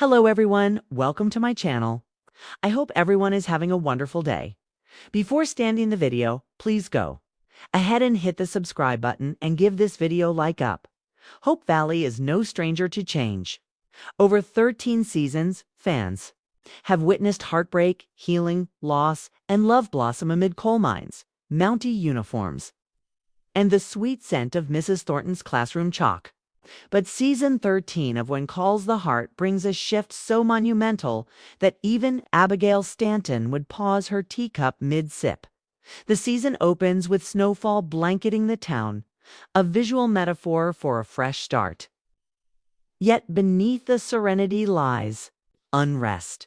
Hello everyone, welcome to my channel. I hope everyone is having a wonderful day. Before starting the video, please go ahead and hit the subscribe button and give this video a like up. Hope Valley is no stranger to change. Over 13 seasons, fans have witnessed heartbreak, healing, loss, and love blossom amid coal mines, Mountie uniforms, and the sweet scent of Mrs. Thornton's classroom chalk. But season 13 of When Calls the Heart brings a shift so monumental that even Abigail Stanton would pause her teacup mid-sip. The season opens with snowfall blanketing the town, a visual metaphor for a fresh start. Yet beneath the serenity lies unrest.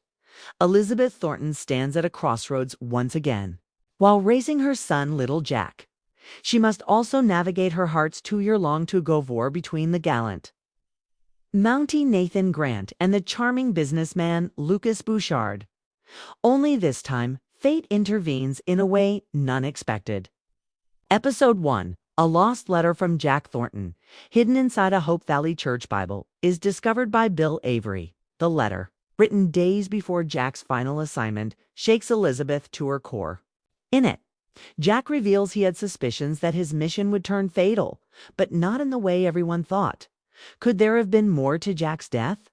Elizabeth Thornton stands at a crossroads once again. While raising her son, little Jack, she must also navigate her heart's 2-year-long tug-of-war between the gallant Mountie Nathan Grant and the charming businessman Lucas Bouchard. Only this time, fate intervenes in a way none expected. Episode 1, A Lost Letter from Jack Thornton, hidden inside a Hope Valley Church Bible, is discovered by Bill Avery. The letter, written days before Jack's final assignment, shakes Elizabeth to her core. In it, Jack reveals he had suspicions that his mission would turn fatal, but not in the way everyone thought. Could there have been more to Jack's death?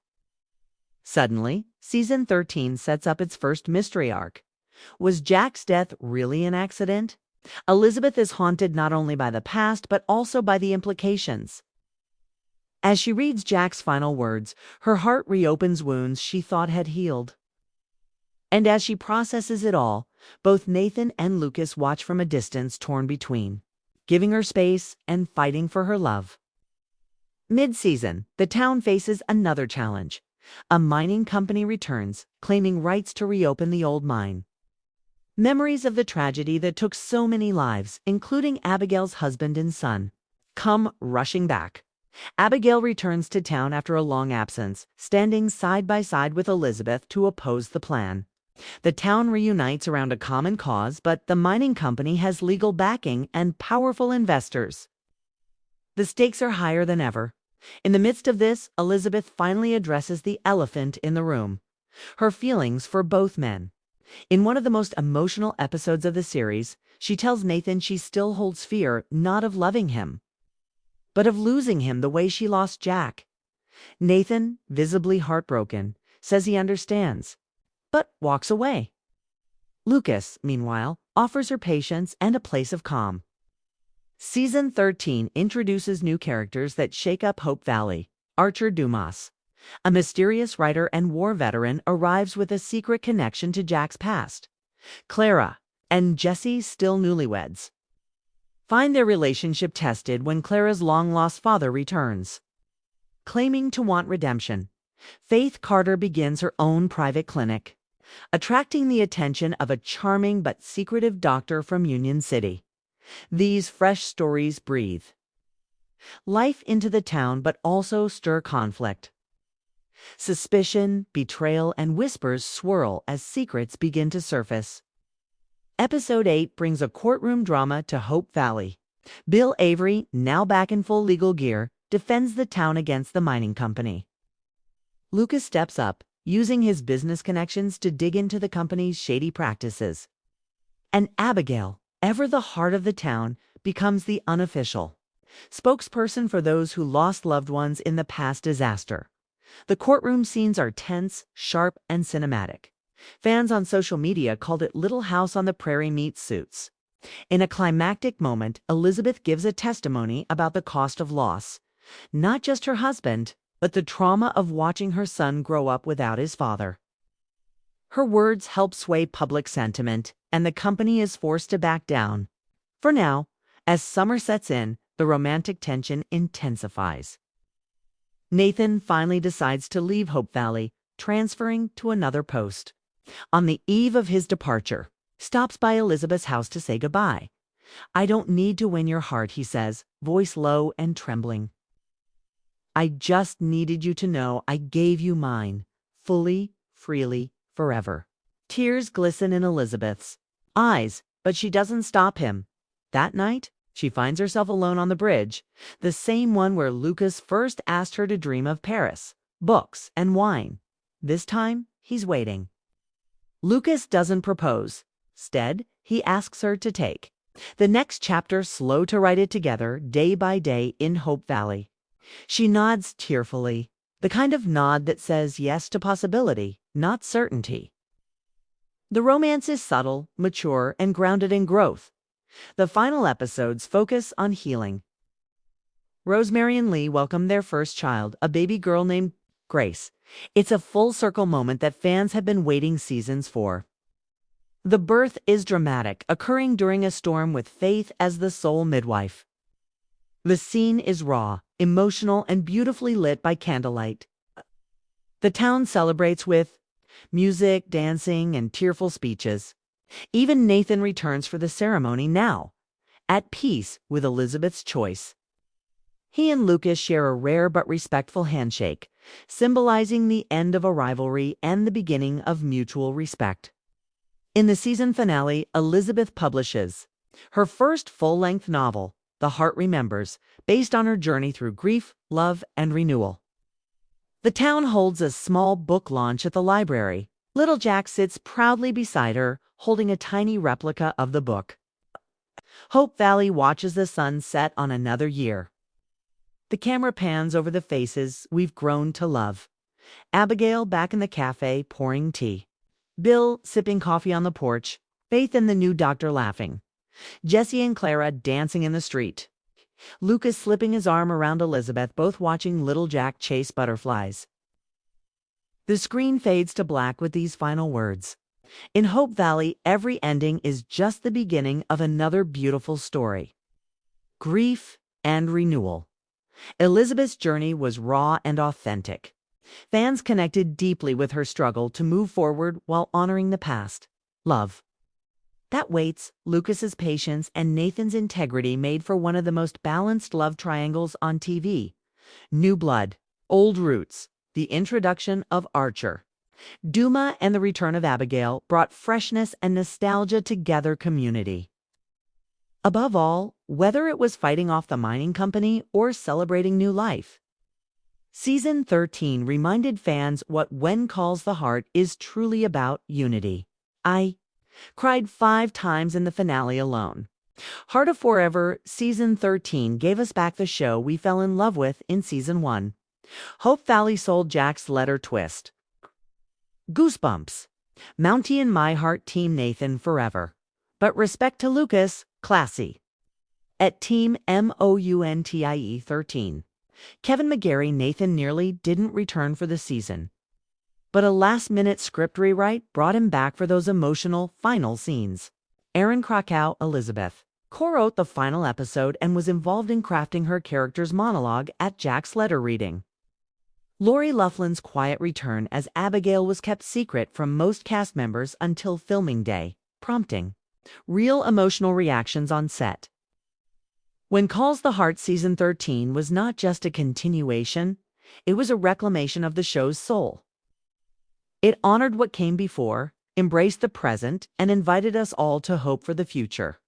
Suddenly, season 13 sets up its first mystery arc. Was Jack's death really an accident? Elizabeth is haunted not only by the past, but also by the implications. As she reads Jack's final words, her heart reopens wounds she thought had healed. And as she processes it all, both Nathan and Lucas watch from a distance, torn between, giving her space and fighting for her love. Mid-season, the town faces another challenge. A mining company returns, claiming rights to reopen the old mine. Memories of the tragedy that took so many lives, including Abigail's husband and son, come rushing back. Abigail returns to town after a long absence, standing side by side with Elizabeth to oppose the plan. The town reunites around a common cause, but the mining company has legal backing and powerful investors. The stakes are higher than ever. In the midst of this, Elizabeth finally addresses the elephant in the room: her feelings for both men. In one of the most emotional episodes of the series, she tells Nathan she still holds fear not of loving him, but of losing him the way she lost Jack. Nathan, visibly heartbroken, says he understands, but walks away. Lucas, meanwhile, offers her patience and a place of calm. Season 13 introduces new characters that shake up Hope Valley. Archer Dumas, a mysterious writer and war veteran, arrives with a secret connection to Jack's past. Clara and Jesse, still newlyweds, find their relationship tested when Clara's long-lost father returns, claiming to want redemption. Faith Carter begins her own private clinic, attracting the attention of a charming but secretive doctor from Union City. These fresh stories breathe life into the town but also stir conflict. Suspicion, betrayal, and whispers swirl as secrets begin to surface. Episode 8 brings a courtroom drama to Hope Valley. Bill Avery, now back in full legal gear, defends the town against the mining company. Lucas steps up, using his business connections to dig into the company's shady practices. And Abigail, ever the heart of the town, becomes the unofficial spokesperson for those who lost loved ones in the past disaster. The courtroom scenes are tense, sharp, and cinematic. Fans on social media called it Little House on the Prairie meets Suits. In a climactic moment, Elizabeth gives a testimony about the cost of loss, not just her husband, but the trauma of watching her son grow up without his father. Her words help sway public sentiment, and the company is forced to back down. For now, as summer sets in, the romantic tension intensifies. Nathan finally decides to leave Hope Valley, transferring to another post. On the eve of his departure, stops by Elizabeth's house to say goodbye. "I don't need to win your heart," he says, voice low and trembling. "I just needed you to know I gave you mine, fully, freely, forever." Tears glisten in Elizabeth's eyes, but she doesn't stop him. That night, she finds herself alone on the bridge, the same one where Lucas first asked her to dream of Paris, books, and wine. This time, he's waiting. Lucas doesn't propose. Instead, he asks her to take the next chapter slow to write it together day by day in Hope Valley. She nods tearfully, the kind of nod that says yes to possibility, not certainty. The romance is subtle, mature, and grounded in growth. The final episodes focus on healing. Rosemary and Lee welcome their first child, a baby girl named Grace. It's a full-circle moment that fans have been waiting seasons for. The birth is dramatic, occurring during a storm with Faith as the sole midwife. The scene is raw, emotional, and beautifully lit by candlelight. The town celebrates with music, dancing, and tearful speeches. Even Nathan returns for the ceremony now, at peace with Elizabeth's choice. He and Lucas share a rare but respectful handshake, symbolizing the end of a rivalry and the beginning of mutual respect. In the season finale, Elizabeth publishes her first full-length novel, The Heart Remembers, based on her journey through grief, love, and renewal. The town holds a small book launch at the library. Little Jack sits proudly beside her, holding a tiny replica of the book. Hope Valley watches the sun set on another year. The camera pans over the faces we've grown to love. Abigail back in the cafe pouring tea. Bill sipping coffee on the porch. Faith and the new doctor laughing. Jesse and Clara dancing in the street. Lucas slipping his arm around Elizabeth, both watching little Jack chase butterflies. The screen fades to black with these final words. In Hope Valley, every ending is just the beginning of another beautiful story. Grief and renewal. Elizabeth's journey was raw and authentic. Fans connected deeply with her struggle to move forward while honoring the past. Love. That waits, Lucas's patience, and Nathan's integrity made for one of the most balanced love triangles on TV. New blood, old roots, the introduction of Archer. Dumas and the return of Abigail brought freshness and nostalgia to Gather community. Above all, whether it was fighting off the mining company or celebrating new life. Season 13 reminded fans what When Calls the Heart is truly about: unity. I cried 5 times in the finale alone. Heart of Forever Season 13 gave us back the show we fell in love with in Season 1. Hope Valley sold Jack's letter twist. Goosebumps. Mountie in my heart, Team Nathan forever. But respect to Lucas, classy. At Team MOUNTIE 13. Kevin McGarry Nathan nearly didn't return for the season. But a last-minute script rewrite brought him back for those emotional final scenes. Erin Krakow Elizabeth co-wrote the final episode and was involved in crafting her character's monologue at Jack's letter reading. Lori Loughlin's quiet return as Abigail was kept secret from most cast members until filming day, prompting real emotional reactions on set. When Calls the Heart Season 13 was not just a continuation, it was a reclamation of the show's soul. It honored what came before, embraced the present, and invited us all to hope for the future.